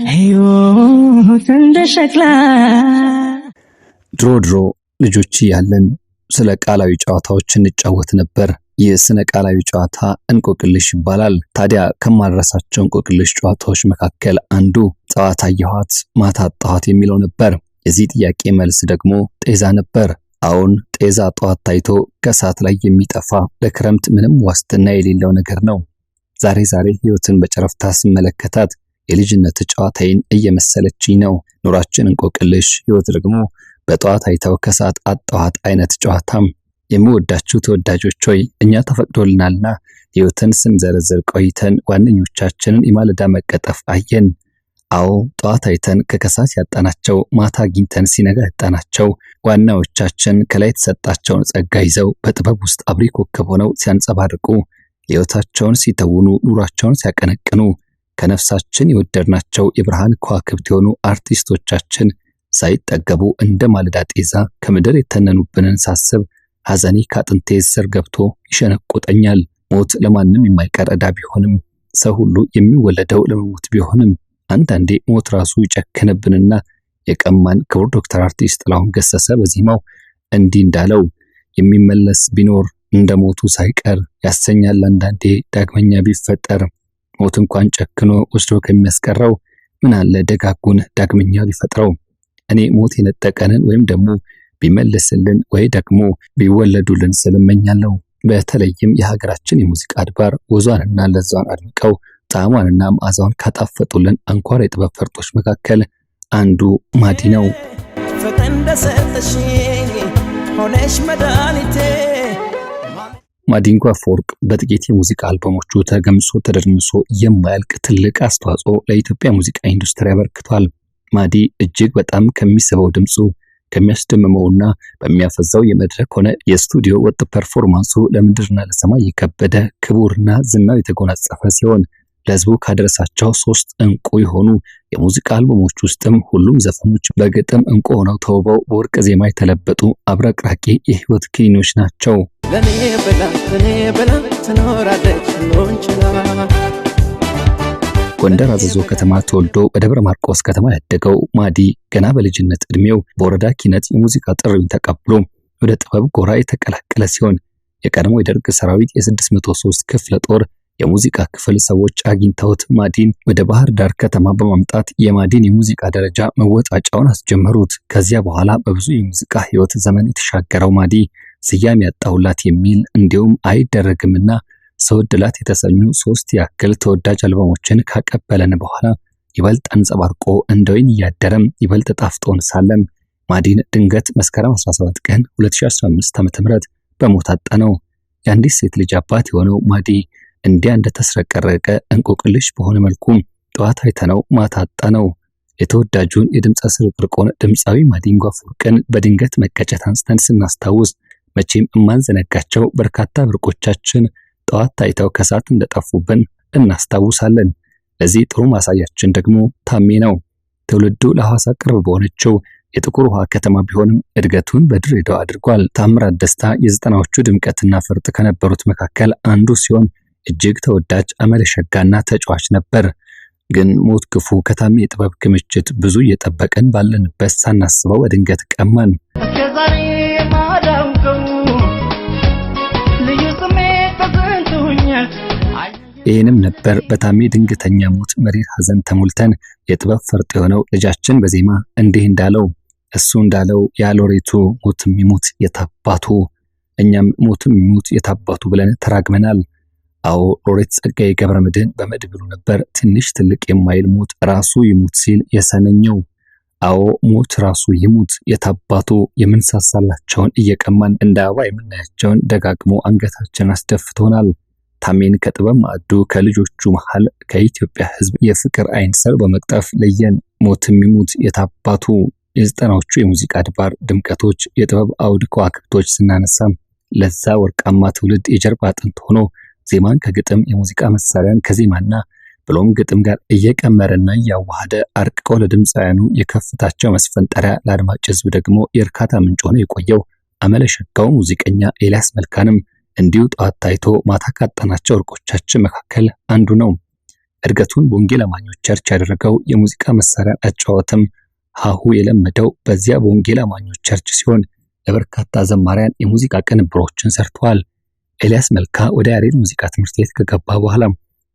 ሕይወት እንደ ሸክላ ድሮ ልጆች ያለን ስለ ቃላዊ ጨዋታዎች እንጫወት ነበር። ይህ ስነ ቃላዊ ጨዋታ እንቆቅልሽ ይባላል። ታዲያ ከማድረሳቸው እንቆቅልሽ ጨዋታዎች መካከል አንዱ ጠዋት አየኋት ማታ አጣኋት የሚለው ነበር። የዚህ ጥያቄ መልስ ደግሞ ጤዛ ነበር። አሁን ጤዛ ጠዋት ታይቶ ከሰዓት ላይ የሚጠፋ ለክረምት ምንም ዋስትና የሌለው ነገር ነው። ዛሬ ህይወትን በጨረፍታ ስመለከታት የልጅነት ጨዋታዬን እየመሰለችኝ ነው። ኑራችን እንቆቅልሽ፣ ህይወት ደግሞ በጠዋት አይተው ከሰዓት አጣኋት አይነት ጨዋታም። የሚወዳችሁ ተወዳጆች ሆይ እኛ ተፈቅዶልናልና ህይወትን ስንዘረዝር ቆይተን ዋነኞቻችንን የማለዳ መቀጠፍ አየን። አዎ ጠዋት አይተን ከከሰዓት ያጣናቸው ማታ አግኝተን ሲነጋ ያጣናቸው ዋናዎቻችን ከላይ የተሰጣቸውን ጸጋ ይዘው በጥበብ ውስጥ አብሪ ኮከብ ሆነው ሲያንጸባርቁ ህይወታቸውን ሲተውኑ ኑሯቸውን ሲያቀነቅኑ ከነፍሳችን የወደድናቸው የብርሃን ከዋክብት የሆኑ አርቲስቶቻችን ሳይጠገቡ እንደ ማለዳ ጤዛ ከምድር የተነኑብንን ሳስብ ሐዘኔ ካጥንቴ ስር ገብቶ ይሸነቁጠኛል። ሞት ለማንም የማይቀር ዕዳ ቢሆንም ሰው ሁሉ የሚወለደው ለመሞት ቢሆንም አንዳንዴ ሞት ራሱ ይጨክንብንና የቀማን ክቡር ዶክተር አርቲስት ጥላሁን ገሰሰ በዜማው እንዲህ እንዳለው የሚመለስ ቢኖር እንደ ሞቱ ሳይቀር ያሰኛል አንዳንዴ ዳግመኛ ቢፈጠር። ሞት እንኳን ጨክኖ ወስዶ ከሚያስቀረው ምን አለ ደጋጉን ዳግመኛ ቢፈጥረው። እኔ ሞት የነጠቀንን ወይም ደግሞ ቢመልስልን ወይ ደግሞ ቢወለዱልን ስለመኛለሁ። በተለይም የሀገራችን የሙዚቃ አድባር ወዟንና ለዛዋን አድምቀው ጣዕሟንና መዓዛዋን ካጣፈጡልን አንኳር የጥበብ ፈርጦች መካከል አንዱ ማዲ ነው። ማዲንጎ አፈወርቅ በጥቂት የሙዚቃ አልበሞቹ ተገምሶ ተደርምሶ የማያልቅ ትልቅ አስተዋጽኦ ለኢትዮጵያ ሙዚቃ ኢንዱስትሪ አበርክቷል። ማዲ እጅግ በጣም ከሚስበው ድምፁ ከሚያስደምመውና በሚያፈዛው የመድረክ ሆነ የስቱዲዮ ወጥ ፐርፎርማንሱ ለምድርና ለሰማይ የከበደ ክቡርና ዝናው የተጎናጸፈ ሲሆን ለህዝቡ ካደረሳቸው 3 እንቁ የሆኑ የሙዚቃ አልበሞች ውስጥም ሁሉም ዘፈኖች በግጥም እንቁ ሆነው ተውበው በወርቅ ዜማ የተለበጡ አብረቅራቂ የህይወት ክኒኖች ናቸው። ለኔ በላ ትኖራለች ሎንችላ። ጎንደር አዘዞ ከተማ ተወልዶ በደብረ ማርቆስ ከተማ ያደገው ማዲ ገና በልጅነት እድሜው በወረዳ ኪነት የሙዚቃ ጥሪውን ተቀብሎ ወደ ጥበብ ጎራ የተቀላቀለ ሲሆን የቀድሞ የደርግ ሰራዊት የ603 ክፍለ ጦር የሙዚቃ ክፍል ሰዎች አግኝተውት ማዲን ወደ ባህር ዳር ከተማ በማምጣት የማዲን የሙዚቃ ደረጃ መወጣጫውን አስጀመሩት። ከዚያ በኋላ በብዙ የሙዚቃ ህይወት ዘመን የተሻገረው ማዲ ስያሜ ያጣውላት የሚል እንዲሁም አይደረግምና ሰውድላት የተሰኙ 3 ያክል ተወዳጅ አልበሞችን ካቀበለን በኋላ ይበልጥ አንጸባርቆ እንደ ወይን እያደረም ይበልጥ ጣፍጦን ሳለም ማዲን ድንገት መስከረም 17 ቀን 2015 ዓ.ም በሞት አጣነው። የአንዲት ሴት ልጅ አባት የሆነው ማዲ እንዲያ እንደተስረቀረቀ እንቆቅልሽ በሆነ መልኩ ጠዋት አይተነው ማታ አጣነው። የተወዳጁን የድምጸ ስርቅርቆን ድምፃዊ ማዲንጎ አፈወርቅን በድንገት መቀጨት አንስተን ስናስታውስ መቼም የማንዘነጋቸው በርካታ ብርቆቻችን ጠዋት ታይተው ከሰዓት እንደጠፉብን እናስታውሳለን። ለዚህ ጥሩ ማሳያችን ደግሞ ታሜ ነው። ትውልዱ ለሐዋሳ ቅርብ በሆነችው የጥቁር ውሃ ከተማ ቢሆንም እድገቱን በድሬዳዋ አድርጓል። ታምራት ደስታ የዘጠናዎቹ ድምቀትና ፈርጥ ከነበሩት መካከል አንዱ ሲሆን እጅግ ተወዳጅ አመለሸጋና ተጫዋች ነበር። ግን ሞት ክፉ ከታሜ የጥበብ ክምችት ብዙ እየጠበቀን ባለንበት ሳናስበው በድንገት ቀማን። ይህንም ነበር በታሜ ድንገተኛ ሞት መሪር ሐዘን ተሞልተን የጥበብ ፈርጥ የሆነው ልጃችን በዜማ እንዲህ እንዳለው እሱ እንዳለው ያሎሬቱ ሞትም ይሙት የታባቱ እኛም ሞትም ይሙት የታባቱ ብለን ተራግመናል። አዎ ሎሬት ጸጋዬ ገብረመድህን በመድብሉ ነበር ትንሽ ትልቅ የማይል ሞት ራሱ ይሙት ሲል የሰነኘው። አዎ ሞት ራሱ ይሙት የታባቱ የምንሳሳላቸውን እየቀማን እንደ አበባ የምናያቸውን ደጋግሞ አንገታችን አስደፍቶናል። ታሜን ከጥበብ ማዕዱ ከልጆቹ መሃል ከኢትዮጵያ ሕዝብ የፍቅር አይን ስር በመቅጠፍ ለየን። ሞትም ይሙት የታባቱ የዘጠናዎቹ የሙዚቃ አድባር ድምቀቶች የጥበብ አውድ ከዋክብቶች ስናነሳም ለዛ ወርቃማ ትውልድ የጀርባ አጥንት ሆኖ ዜማን ከግጥም የሙዚቃ መሳሪያን ከዜማና ብሎም ግጥም ጋር እየቀመረና እያዋሃደ አርቅቆ ለድምፃውያኑ የከፍታቸው መስፈንጠሪያ ለአድማጭ ሕዝብ ደግሞ የእርካታ ምንጭ ሆኖ የቆየው አመለሸጋው ሙዚቀኛ ኤልያስ መልካንም እንዲሁ ጠዋት ታይቶ ማታ ካጣናቸው እርቆቻችን መካከል አንዱ ነው። እድገቱን በወንጌል አማኞች ቸርች ያደረገው የሙዚቃ መሳሪያ አጫወትም ሀሁ የለመደው በዚያ በወንጌል አማኞች ቸርች ሲሆን ለበርካታ ዘማሪያን የሙዚቃ ቅንብሮችን ሰርቷል። ኤልያስ መልካ ወደ ያሬድ ሙዚቃ ትምህርት ቤት ከገባ በኋላ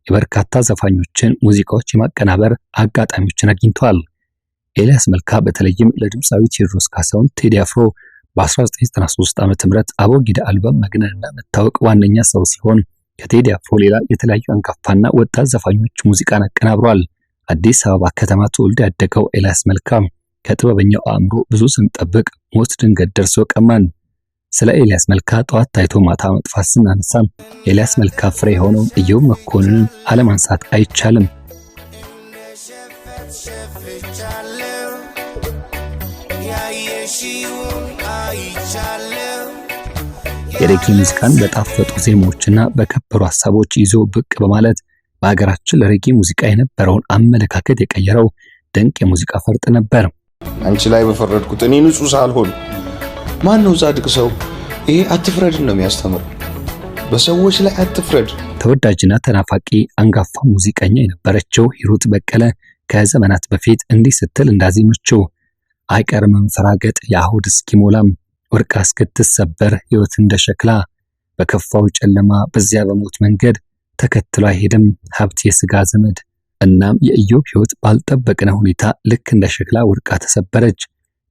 የበርካታ ዘፋኞችን ሙዚቃዎች የማቀናበር አጋጣሚዎችን አግኝቷል። ኤልያስ መልካ በተለይም ለድምፃዊ ቴዎድሮስ ካሳሁን ቴዲ አፍሮ በ1993 ዓ.ም አቦጊዳ አልበም መግነንና መታወቅ ዋነኛ ሰው ሲሆን ከቴዲ አፍሮ ሌላ የተለያዩ አንጋፋና ወጣት ዘፋኞች ሙዚቃን አቀናብሯል። አዲስ አበባ ከተማ ተወልዶ ያደገው ኤልያስ መልካ ከጥበበኛው አእምሮ ብዙ ስንጠብቅ ሞት ድንገት ደርሶ ቀማን። ስለ ኤልያስ መልካ ጠዋት ታይቶ ማታ መጥፋት ስናነሳ ኤልያስ መልካ ፍሬ የሆነው ኢዮብ መኮንንን አለማንሳት አይቻልም። የሬጌ ሙዚቃን በጣፈጡ ዜማዎችና በከበሩ ሐሳቦች ይዞ ብቅ በማለት በሀገራችን ለሬጌ ሙዚቃ የነበረውን አመለካከት የቀየረው ድንቅ የሙዚቃ ፈርጥ ነበር። አንቺ ላይ በፈረድኩት እኔ ንጹህ ሳልሆን ማን ነው ጻድቅ ሰው? ይሄ አትፍረድ ነው የሚያስተምር። በሰዎች ላይ አትፍረድ። ተወዳጅና ተናፋቂ አንጋፋ ሙዚቀኛ የነበረችው ሂሩት በቀለ ከዘመናት በፊት እንዲህ ስትል እንዳዜመችው አይቀርም መንፈራገጥ የአሁድ እስኪሞላም ወርቃ እስክትሰበር ሕይወት እንደ ሸክላ በከፋው ጨለማ በዚያ በሞት መንገድ ተከትሎ አይሄድም ሀብት የሥጋ ዘመድ። እናም የኢዮብ ሕይወት ባልጠበቅነው ሁኔታ ልክ እንደ ሸክላ ወርቃ ተሰበረች።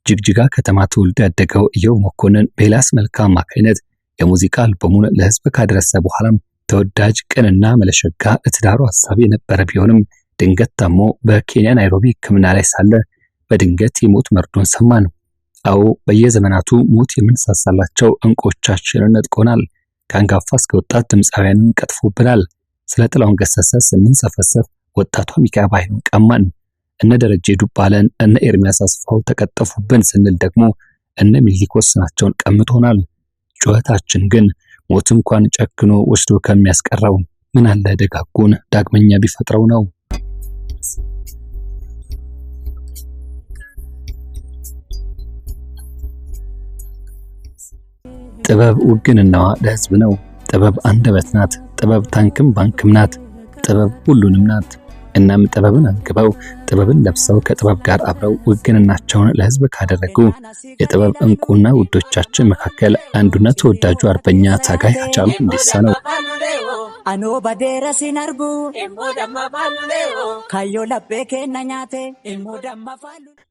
ጅግጅጋ ከተማ ተወልዶ ያደገው ኢዮብ መኮንን በኤልያስ መልካ አማካይነት የሙዚቃ አልበሙን ለሕዝብ ካደረሰ በኋላም ተወዳጅ ቅንና መለሸጋ ለትዳሩ ሐሳቢ የነበረ ቢሆንም ድንገት ታሞ በኬንያ ናይሮቢ ሕክምና ላይ ሳለ በድንገት የሞት መርዶን ሰማን። አዎ በየዘመናቱ ሞት የምንሳሳላቸው እንቆቻችንን ነጥቆናል። ከአንጋፋ እስከ ወጣት ድምፃውያንን ቀጥፎብናል። ስለ ጥላሁን ገሰሰ ስንሰፈሰፍ ወጣቷ ሚካኤል ባይኑን ቀማን። እነ ደረጀ ዱባለን እነ ኤርሚያስ አስፋው ተቀጠፉብን ስንል ደግሞ እነ ሚኒሊክ ወስናቸውን ቀምቶናል። ጩኸታችን ግን ሞት እንኳን ጨክኖ ወስዶ ከሚያስቀረው ምን አለ ደጋጉን ዳግመኛ ቢፈጥረው ነው። ጥበብ ውግንናዋ ለሕዝብ ነው። ጥበብ አንደበት ናት። ጥበብ ታንክም ባንክም ናት። ጥበብ ሁሉንም ናት። እናም ጥበብን አንግበው ጥበብን ለብሰው ከጥበብ ጋር አብረው ውግንናቸውን ለሕዝብ ካደረጉ የጥበብ እንቁና ውዶቻችን መካከል አንዱና ተወዳጁ አርበኛ ታጋይ ሃጫሉ ሁንዴሳ ነው።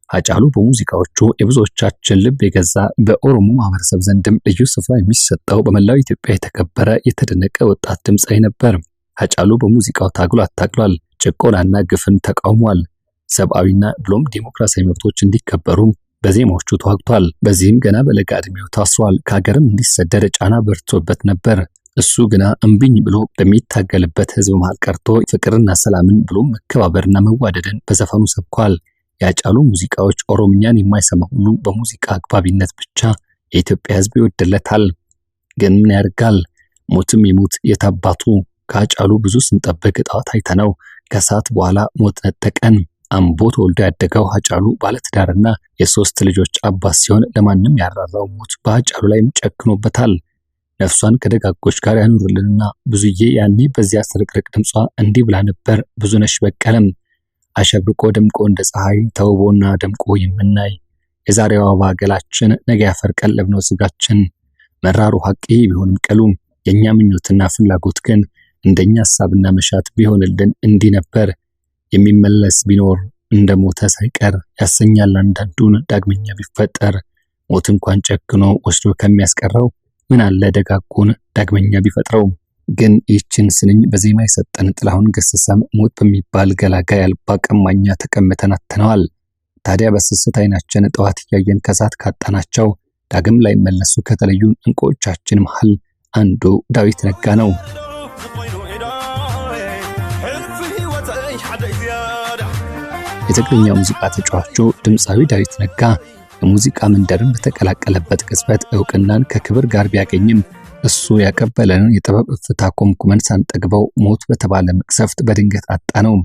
ሃጫሉ በሙዚቃዎቹ የብዙዎቻችን ልብ የገዛ በኦሮሞ ማህበረሰብ ዘንድም ልዩ ስፍራ የሚሰጠው በመላው ኢትዮጵያ የተከበረ የተደነቀ ወጣት ድምፃዊ ነበር። ሃጫሉ በሙዚቃው ታግሏል። ጭቆናና ግፍን ተቃውሟል። ሰብአዊና ብሎም ዲሞክራሲያዊ መብቶች እንዲከበሩ በዜማዎቹ ተዋግቷል። በዚህም ገና በለጋ ዕድሜው ታስሯል። ከሀገርም እንዲሰደድ ጫና በርቶበት ነበር። እሱ ግና እምቢኝ ብሎ በሚታገልበት ህዝብ መሃል ቀርቶ ፍቅርና ሰላምን ብሎም መከባበርና መዋደድን በዘፈኑ ሰብኳል። የሃጫሉ ሙዚቃዎች ኦሮምኛን የማይሰማ ሁሉ በሙዚቃ አግባቢነት ብቻ የኢትዮጵያ ህዝብ ይወድለታል። ግን ምን ያርጋል? ሞትም ይሙት የታባቱ ከሃጫሉ ብዙ ስንጠብቅ ጣት አይተነው ከሰዓት በኋላ ሞት ነጠቀን። አምቦ ተወልዶ ያደገው ሃጫሉ ባለትዳርና የሶስት ልጆች አባት ሲሆን ለማንም ያራራው ሞት በሃጫሉ ላይም ጨክኖበታል። ነፍሷን ከደጋጎች ጋር ያኑርልንና ብዙዬ ያኔ በዚያ ስርቅርቅ ድምጿ እንዲህ ብላ ነበር። ብዙነሽ በቀለም አሸብርቆ ደምቆ እንደ ፀሐይ ተውቦና ደምቆ የምናይ የዛሬዋ ባገላችን ነገ ያፈር ቀለብ ነው ስጋችን። መራሩ ሐቂ ቢሆንም ቀሉ የኛ ምኞትና ፍላጎት ግን እንደኛ ሐሳብና መሻት ቢሆንልን እንዲህ ነበር። የሚመለስ ቢኖር እንደሞተ ሳይቀር ያሰኛል አንዳንዱን ዳግመኛ ቢፈጠር። ሞት እንኳን ጨክኖ ወስዶ ከሚያስቀረው ምን አለ ደጋጉን ዳግመኛ ቢፈጥረው። ግን ይህችን ስንኝ በዜማ የሰጠን ጥላሁን ገሰሰም ሞት በሚባል ገላጋይ አልባ ቀማኛ ተቀምተን አተነዋል። ታዲያ በስስት አይናችን ጠዋት እያየን ከሳት ካጣናቸው ዳግም ላይ መለሱ ከተለዩን እንቆቻችን መሃል አንዱ ዳዊት ነጋ ነው። የትግርኛ ሙዚቃ ተጫዋቹ ድምፃዊ ዳዊት ነጋ የሙዚቃ መንደርን በተቀላቀለበት ቅጽበት ዕውቅናን ከክብር ጋር ቢያገኝም እሱ ያቀበለንን የጥበብ እፍታ ኮምኩመን ሳንጠግበው ሞት በተባለ መቅሰፍት በድንገት አጣነው።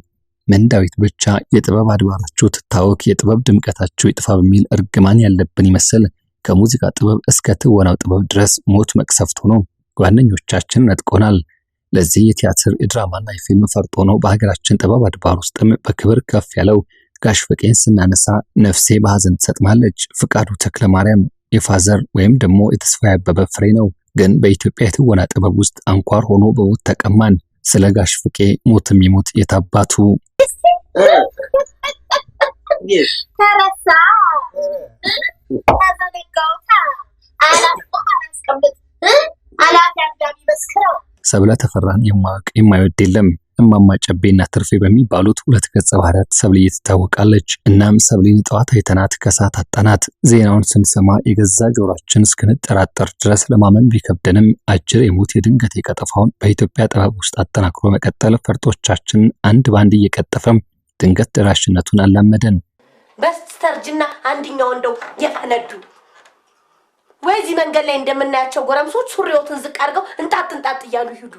ምን ዳዊት ብቻ የጥበብ አድባራችሁ ትታወክ፣ የጥበብ ድምቀታችሁ ይጥፋ በሚል እርግማን ያለብን ይመስል ከሙዚቃ ጥበብ እስከ ትወናው ጥበብ ድረስ ሞት መቅሰፍት ሆኖ ጓደኞቻችን ነጥቆናል። ለዚህ የቲያትር የድራማና የፊልም ፈርጦ ነው በሀገራችን ጥበብ አድባር ውስጥም በክብር ከፍ ያለው ጋሽ ፍቄን ስናነሳ ነፍሴ በሐዘን ትሰጥማለች። ፍቃዱ ተክለማርያም የፋዘር ወይም ደግሞ የተስፋዬ አበበ ፍሬ ነው። ግን በኢትዮጵያ የትወና ጥበብ ውስጥ አንኳር ሆኖ በሞት ተቀማን። ስለ ጋሽ ፍቄ ሞት የሚሞት የታባቱ ሰብለ ተፈራን የማያውቅ የማይወድ የለም። እማማ ጨቤና ትርፌ በሚባሉት ሁለት ገጸ ባህሪያት ሰብለ ትታወቃለች። እናም ሰብለን ጠዋት አይተናት ከሳት አጣናት። ዜናውን ስንሰማ የገዛ ጆሮአችን እስክንጠራጠር ድረስ ለማመን ቢከብደንም አጭር የሞት የድንገት የቀጠፋውን በኢትዮጵያ ጥበብ ውስጥ አጠናክሮ መቀጠል ፈርጦቻችን አንድ ባንድ እየቀጠፈም ድንገት ደራሽነቱን አላመደን። በስተርጅና አንድኛው እንደው የፈነዱ ወይዚ መንገድ ላይ እንደምናያቸው ጎረምሶች ሱሪዎትን ዝቅ አድርገው እንጣጥ እያሉ ይሄዱ።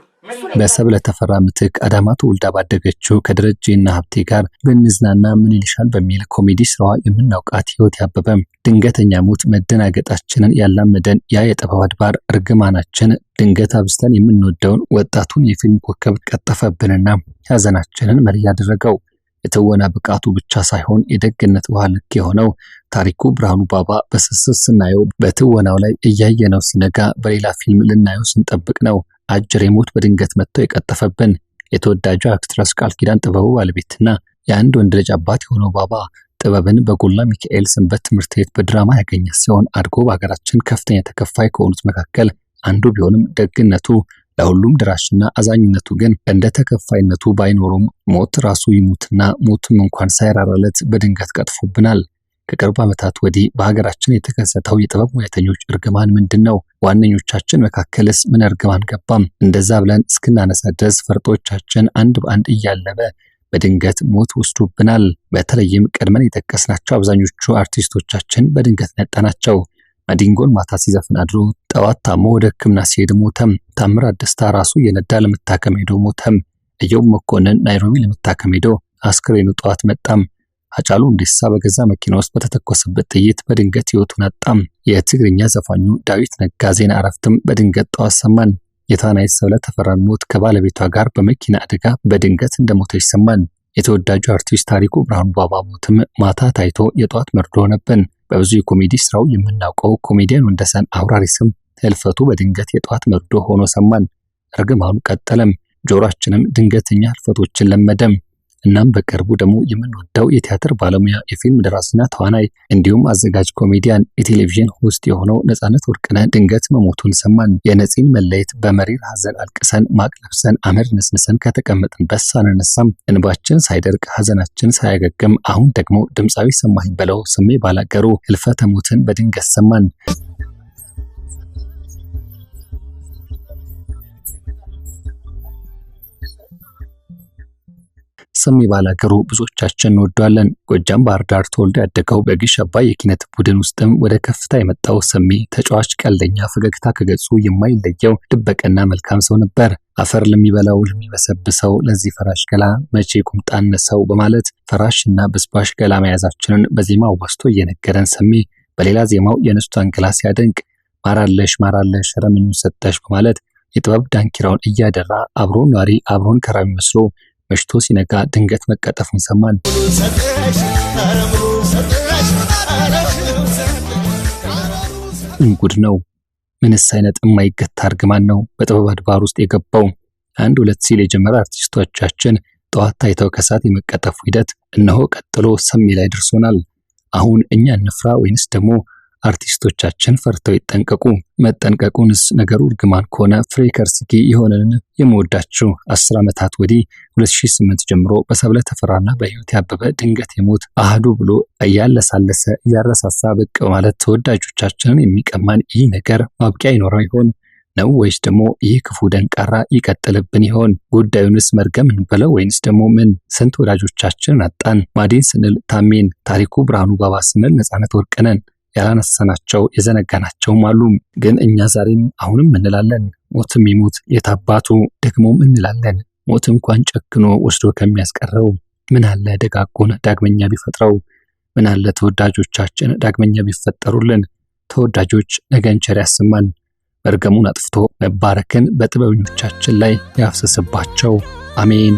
በሰብለ ተፈራ ምትክ አዳማ ተወልዳ ባደገችው ከደረጀና ሀብቴ ጋር በእንዝናና ምን ይልሻል በሚል ኮሜዲ ስራዋ የምናውቃት ህይወት ያበበ ድንገተኛ ሞት መደናገጣችንን ያላመደን ያ የጥበብ አድባር እርግማናችን ድንገት አብስተን የምንወደውን ወጣቱን የፊልም ኮከብ ቀጠፈብንና ያዘናችንን መሪ ያደረገው። የተወና ብቃቱ ብቻ ሳይሆን የደግነት ባህል ልክ የሆነው ታሪኩ ብርሃኑ ባባ በስስት ስናየው በትወናው ላይ እያየነው ሲነጋ በሌላ ፊልም ልናየው ስንጠብቅ ነው አጭር የሞት በድንገት መጥቶ የቀጠፈብን። የተወዳጁ አክትረስ ቃል ኪዳን ጥበቡ ባለቤትና የአንድ ወንድ ልጅ አባት የሆነው ባባ ጥበብን በጎላ ሚካኤል ሰንበት ትምህርት ቤት በድራማ ያገኘ ሲሆን አድጎ በሀገራችን ከፍተኛ ተከፋይ ከሆኑት መካከል አንዱ ቢሆንም ደግነቱ ለሁሉም ድራሽና አዛኝነቱ ግን እንደ ተከፋይነቱ ባይኖሩም ሞት ራሱ ይሙትና ሞቱም እንኳን ሳይራራለት በድንገት ቀጥፎብናል። ከቅርብ ዓመታት ወዲህ በሀገራችን የተከሰተው የጥበብ ሙያተኞች እርግማን ምንድነው? ዋነኞቻችን መካከልስ ምን እርግማን ገባም? እንደዛ ብለን እስክናነሳ ድረስ ፈርጦቻችን አንድ በአንድ እያለበ በድንገት ሞት ወስዶብናል። በተለይም ቀድመን የጠቀስናቸው አብዛኞቹ አርቲስቶቻችን በድንገት ነጣናቸው። ማዲንጎን ማታ ሲዘፍን አድሮ ጠዋት ታሞ ወደ ሕክምና ሲሄድ ሞተም። ታምራት ደስታ ራሱ የነዳ ለመታከም ሄዶ ሞተም። እየው መኮንን ናይሮቢ ለመታከም ሄዶ አስክሬኑ ጠዋት መጣም። አጫሉ ሁንዴሳ በገዛ መኪና ውስጥ በተተኮሰበት ጥይት በድንገት ሕይወቱን አጣም። የትግርኛ ዘፋኙ ዳዊት ነጋ ዜና እረፍትም በድንገት ጠዋት ሰማን። የተዋናይት ሰብለ ተፈራን ሞት ከባለቤቷ ጋር በመኪና አደጋ በድንገት እንደሞተች ሰማን። የተወዳጁ አርቲስት ታሪኩ ብርሃኑ ባባ ሞትም ማታ ታይቶ የጠዋት መርዶ ሆነብን። በብዙ የኮሜዲ ስራው የምናውቀው ኮሜዲያን ወንደሰን አውራሪስም ህልፈቱ በድንገት የጠዋት መርዶ ሆኖ ሰማን። እርግማኑ ቀጠለም። ጆሮአችንም ድንገተኛ ህልፈቶችን ለመደም። እናም በቅርቡ ደግሞ የምንወደው የቲያትር ባለሙያ የፊልም ደራሲና ተዋናይ እንዲሁም አዘጋጅ ኮሜዲያን የቴሌቪዥን ሆስት የሆነው ነጻነት ወርቅነህ ድንገት መሞቱን ሰማን። የነፂን መለየት በመሪር ሐዘን አልቅሰን ማቅ ለብሰን አመድ ነስንሰን ከተቀመጥንበት ሳንነሳም እንባችን ሳይደርቅ ሐዘናችን ሳያገግም አሁን ደግሞ ድምፃዊ ሰማኸኝ በለው ስሜ ባላገሩ ህልፈተ ሞትን በድንገት ሰማን። ስሜ ባላገሩ ብዙዎቻችን እንወደዋለን። ጎጃም ባህር ዳር ተወልዶ ያደገው በግሽ አባይ የኪነት ቡድን ውስጥም ወደ ከፍታ የመጣው ስሜ ተጫዋች፣ ቀልደኛ፣ ፈገግታ ከገጹ የማይለየው ድበቅና መልካም ሰው ነበር። አፈር ለሚበላው ለሚበሰብሰው ለዚህ ፈራሽ ገላ መቼ ቁምጣነሰው በማለት ፈራሽና በስባሽ ገላ መያዛችንን በዜማው ዋስቶ እየነገረን ስሜ በሌላ ዜማው የንስቷን ገላ ሲያደንቅ ማራለሽ ማራለሽ ረምን ሰጠሽ በማለት የጥበብ ዳንኪራውን እያደራ አብሮን ኗሪ አብሮን ከራሚ መስሎ መሽቶ ሲነጋ ድንገት መቀጠፉን ሰማን። እንጉድ ነው። ምንስ አይነት የማይገታ እርግማን ነው በጥበብ አድባር ውስጥ የገባው። አንድ ሁለት ሲል የጀመረ አርቲስቶቻችን ጠዋት ታይተው ከሳት የመቀጠፉ ሂደት እነሆ ቀጥሎ ሰሜ ላይ ደርሶናል። አሁን እኛ እንፍራ ወይንስ ደግሞ አርቲስቶቻችን ፈርተው ይጠንቀቁ? መጠንቀቁንስ ነገሩ እርግማን ከሆነ ፍሬ ከርስጌ የሆነን የምወዳችሁ 10 ዓመታት ወዲህ 2008 ጀምሮ በሰብለ ተፈራና በህይወት ያበበ ድንገት የሞት አህዱ ብሎ እያለሳለሰ እያረሳሳ ብቅ ማለት ተወዳጆቻችንን የሚቀማን ይህ ነገር ማብቂያ ይኖረው ይሆን ነው ወይስ ደግሞ ይህ ክፉ ደንቃራ ይቀጥልብን ይሆን? ጉዳዩንስ መርገም እንበለው ወይንስ ደግሞ ምን? ስንት ወዳጆቻችንን አጣን። ማዲን ስንል ታሜን፣ ታሪኩ ብርሃኑ ባባ ስንል ነጻነት ወርቅነን ያላነሳናቸው የዘነጋናቸውም አሉ። ግን እኛ ዛሬም አሁንም እንላለን ሞትም ይሞት የታባቱ ደግሞም እንላለን ሞት እንኳን ጨክኖ ወስዶ ከሚያስቀረው ምን አለ ደጋጎን ዳግመኛ ቢፈጥረው፣ ምን አለ ተወዳጆቻችን ዳግመኛ ቢፈጠሩልን። ተወዳጆች ነገን ቸር ያሰማን። መርገሙን አጥፍቶ መባረክን በጥበበኞቻችን ላይ ያፍሰስባቸው። አሜን።